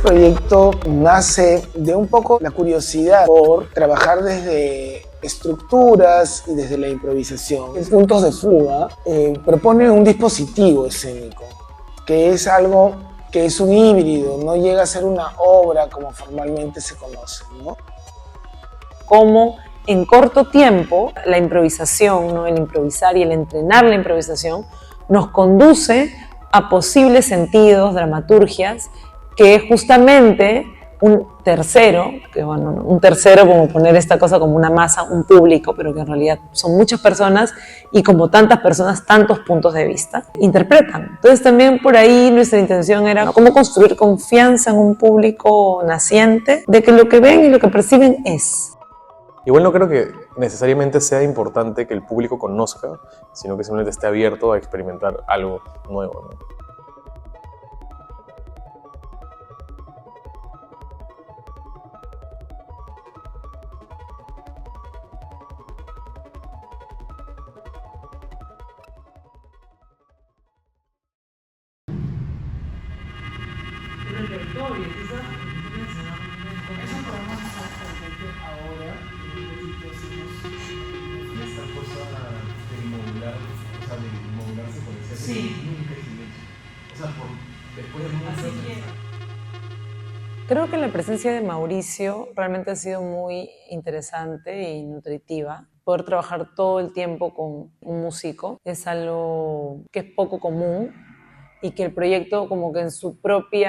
proyecto nace de un poco la curiosidad por trabajar desde estructuras y desde la improvisación. En Puntos de Fuga propone un dispositivo escénico, que es algo que es un híbrido, no llega a ser una obra como formalmente se conoce, ¿no? Cómo en corto tiempo la improvisación, ¿no? El improvisar y el entrenar la improvisación nos conduce a posibles sentidos, dramaturgias, que es justamente un tercero, que bueno, un tercero como poner esta cosa como una masa, un público, pero que en realidad son muchas personas y como tantas personas, tantos puntos de vista, interpretan. Entonces también por ahí nuestra intención era, ¿no?, cómo construir confianza en un público naciente, de que lo que ven y lo que perciben es. Igual no creo que necesariamente sea importante que el público conozca, sino que simplemente esté abierto a experimentar algo nuevo, ¿no? Eso podemos hacer perfecto ahora. Esta cosa de modular, o sea, de modularse por el ser nunca es silencio. O sea, después de mucho. Creo que la presencia de Mauricio realmente ha sido muy interesante y nutritiva. Poder trabajar todo el tiempo con un músico es algo que es poco común y que el proyecto como que en su propio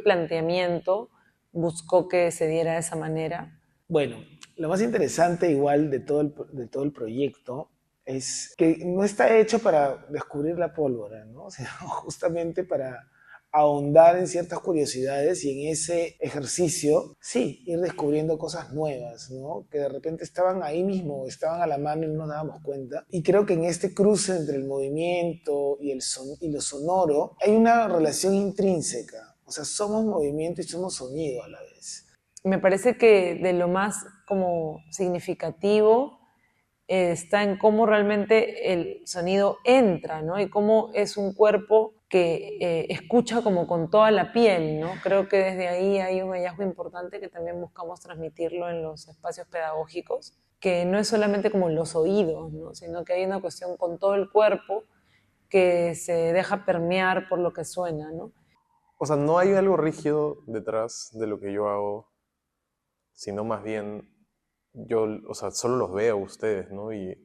planteamiento buscó que se diera de esa manera. Bueno, lo más interesante igual de todo el proyecto es que no está hecho para descubrir la pólvora, ¿no? Sino justamente para ahondar en ciertas curiosidades y en ese ejercicio, sí, ir descubriendo cosas nuevas, ¿no? Que de repente estaban ahí mismo, estaban a la mano y no nos dábamos cuenta. Y creo que en este cruce entre el movimiento y lo sonoro hay una relación intrínseca. O sea, somos movimiento y somos sonido a la vez. Me parece que de lo más como significativo está en cómo realmente el sonido entra, ¿no? Y cómo es un cuerpo que escucha como con toda la piel, ¿no? Creo que desde ahí hay un hallazgo importante que también buscamos transmitirlo en los espacios pedagógicos, que no es solamente como los oídos, ¿no?, sino que hay una cuestión con todo el cuerpo que se deja permear por lo que suena, ¿no? O sea, no hay algo rígido detrás de lo que yo hago, sino más bien yo, o sea, solo los veo a ustedes, ¿no? Y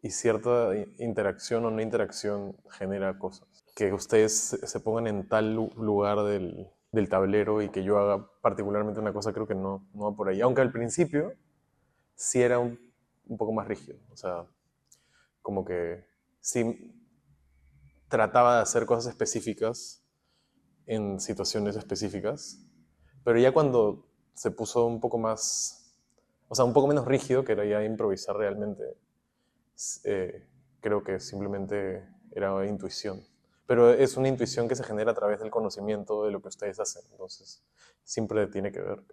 cierta interacción o no interacción genera cosas. Que ustedes se pongan en tal lugar del tablero y que yo haga particularmente una cosa, creo que no va por ahí. Aunque al principio sí era un poco más rígido. O sea, como que sí trataba de hacer cosas específicas en situaciones específicas, pero ya cuando se puso un poco más, o sea, un poco menos rígido, que era ya improvisar realmente, creo que simplemente era intuición. Pero es una intuición que se genera a través del conocimiento de lo que ustedes hacen, entonces siempre tiene que ver.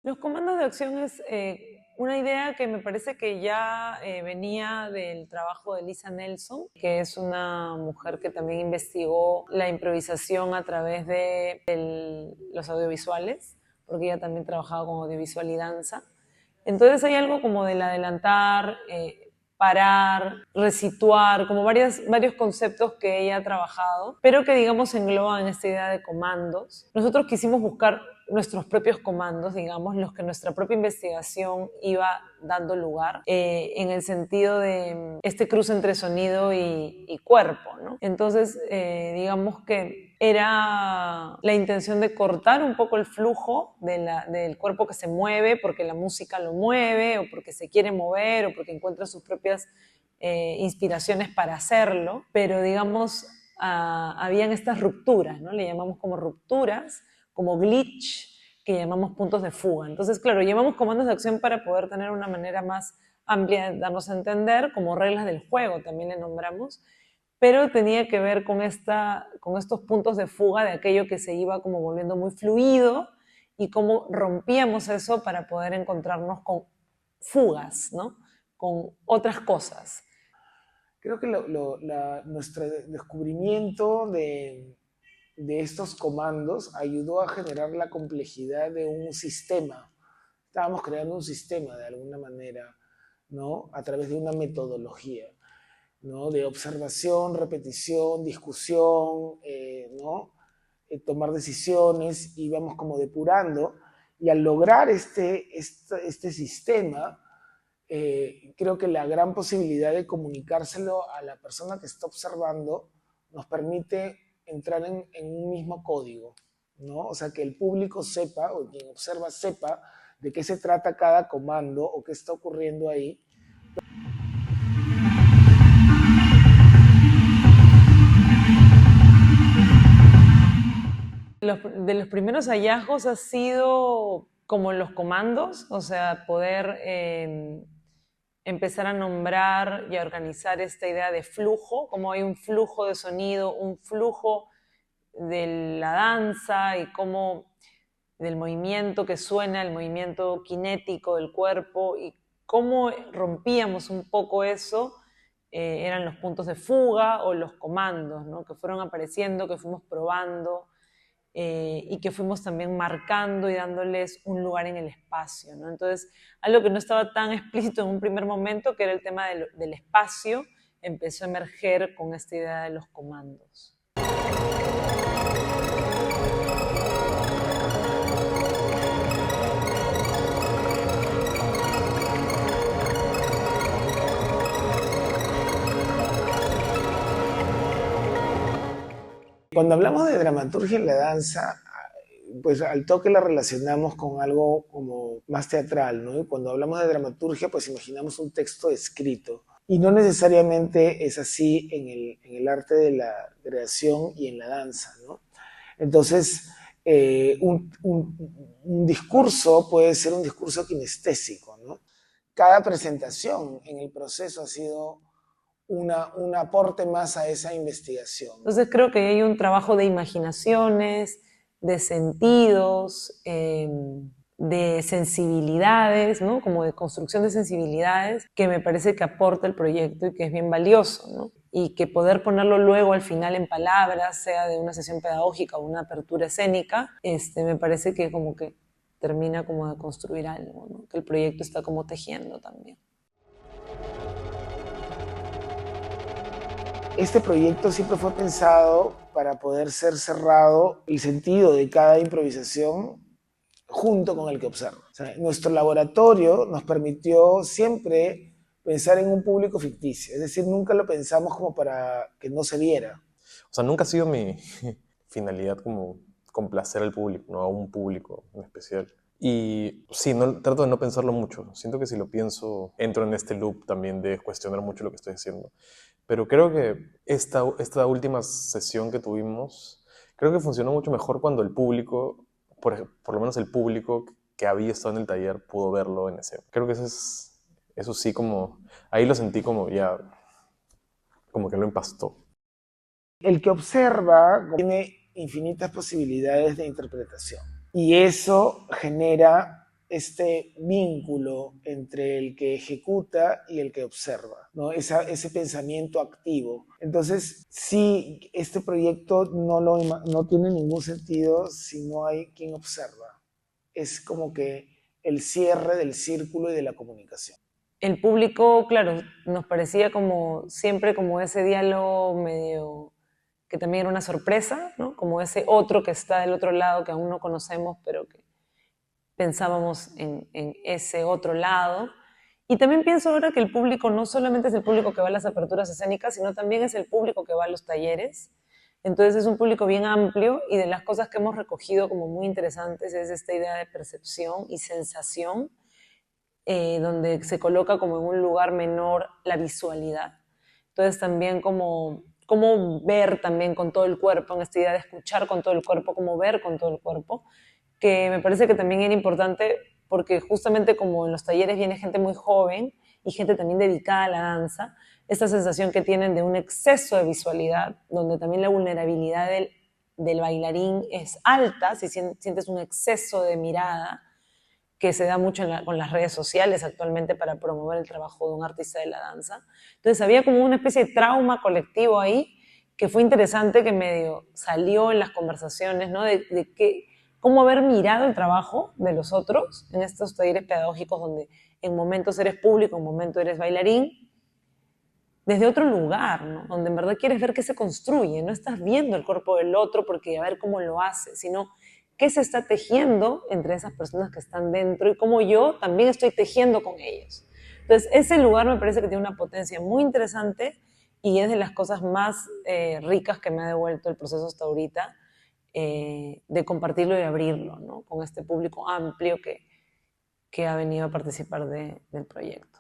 Los comandos de acción es una idea que me parece que ya venía del trabajo de Lisa Nelson, que es una mujer que también investigó la improvisación a través de los audiovisuales, porque ella también trabajaba con audiovisual y danza. Entonces hay algo como del adelantar, parar, resituar, como varios conceptos que ella ha trabajado, pero que digamos engloban esta idea de comandos. Nosotros quisimos buscar nuestros propios comandos, digamos, los que nuestra propia investigación iba dando lugar, en el sentido de este cruce entre sonido y cuerpo, ¿no? Entonces, digamos que era la intención de cortar un poco el flujo del cuerpo que se mueve, porque la música lo mueve, o porque se quiere mover, o porque encuentra sus propias inspiraciones para hacerlo, pero digamos, habían estas rupturas, ¿no? Le llamamos como rupturas, como glitch, que llamamos puntos de fuga. Entonces, claro, llamamos comandos de acción para poder tener una manera más amplia de darnos a entender, como reglas del juego también le nombramos, pero tenía que ver con estos puntos de fuga de aquello que se iba como volviendo muy fluido y cómo rompíamos eso para poder encontrarnos con fugas, ¿no? Con otras cosas. Creo que nuestro descubrimiento de estos comandos ayudó a generar la complejidad de un sistema. Estábamos creando un sistema de alguna manera, ¿no? A través de una metodología, ¿no? De observación, repetición, discusión, ¿no? Tomar decisiones, y vamos como depurando. Y al lograr este sistema, creo que la gran posibilidad de comunicárselo a la persona que está observando nos permite entrar en un mismo código, ¿no? O sea, que el público sepa, o quien observa sepa, de qué se trata cada comando o qué está ocurriendo ahí. De los primeros hallazgos ha sido como los comandos, o sea, poder empezar a nombrar y a organizar esta idea de flujo, como hay un flujo de sonido, un flujo de la danza y cómo del movimiento que suena, el movimiento cinético del cuerpo, y cómo rompíamos un poco eso, eran los puntos de fuga o los comandos, ¿no? Que fueron apareciendo, que fuimos probando, y que fuimos también marcando y dándoles un lugar en el espacio, ¿no? Entonces, algo que no estaba tan explícito en un primer momento, que era el tema del espacio, empezó a emerger con esta idea de los comandos. Cuando hablamos de dramaturgia en la danza, pues al toque la relacionamos con algo como más teatral, ¿no? Y cuando hablamos de dramaturgia, pues imaginamos un texto escrito. Y no necesariamente es así en el arte de la creación y en la danza, ¿no? Entonces, un discurso puede ser un discurso kinestésico, ¿no? Cada presentación en el proceso ha sido un aporte más a esa investigación. Entonces creo que hay un trabajo de imaginaciones, de sentidos, de sensibilidades, ¿no? Como de construcción de sensibilidades, que me parece que aporta el proyecto y que es bien valioso, ¿no? Y que poder ponerlo luego al final en palabras, sea de una sesión pedagógica o una apertura escénica, me parece que como que termina como de construir algo, ¿no? Que el proyecto está como tejiendo también. Este proyecto siempre fue pensado para poder ser cerrado el sentido de cada improvisación junto con el que observa. O sea, nuestro laboratorio nos permitió siempre pensar en un público ficticio, es decir, nunca lo pensamos como para que no se viera. O sea, nunca ha sido mi finalidad como complacer al público, no a un público en especial. Y sí, trato de no pensarlo mucho. Siento que si lo pienso, entro en este loop también de cuestionar mucho lo que estoy haciendo. Pero creo que esta última sesión que tuvimos, creo que funcionó mucho mejor cuando el público, por lo menos el público que había estado en el taller, pudo verlo en escena. Creo que eso sí, como, ahí lo sentí como ya, como que lo empastó. El que observa tiene infinitas posibilidades de interpretación. Y eso genera este vínculo entre el que ejecuta y el que observa, ¿no? Ese pensamiento activo. Entonces, sí, este proyecto no tiene ningún sentido si no hay quien observa. Es como que el cierre del círculo y de la comunicación. El público, claro, nos parecía como siempre como ese diálogo medio que también era una sorpresa, ¿no? Como ese otro que está del otro lado que aún no conocemos, pero que pensábamos en ese otro lado. Y también pienso ahora que el público no solamente es el público que va a las aperturas escénicas, sino también es el público que va a los talleres. Entonces es un público bien amplio, y de las cosas que hemos recogido como muy interesantes es esta idea de percepción y sensación, donde se coloca como en un lugar menor la visualidad. Entonces también como ver también con todo el cuerpo, en esta idea de escuchar con todo el cuerpo, como ver con todo el cuerpo, que me parece que también era importante porque justamente como en los talleres viene gente muy joven y gente también dedicada a la danza, esta sensación que tienen de un exceso de visualidad, donde también la vulnerabilidad del bailarín es alta, si sientes un exceso de mirada, que se da mucho con las redes sociales actualmente para promover el trabajo de un artista de la danza. Entonces había como una especie de trauma colectivo ahí que fue interesante, que medio salió en las conversaciones, ¿no? Cómo haber mirado el trabajo de los otros en estos talleres pedagógicos donde en momentos eres público, en momentos eres bailarín, desde otro lugar, ¿no? Donde en verdad quieres ver qué se construye, no estás viendo el cuerpo del otro porque a ver cómo lo hace, sino qué se está tejiendo entre esas personas que están dentro y cómo yo también estoy tejiendo con ellos. Entonces, ese lugar me parece que tiene una potencia muy interesante y es de las cosas más ricas que me ha devuelto el proceso hasta ahorita, de compartirlo y abrirlo, ¿no? Con este público amplio que ha venido a participar del proyecto.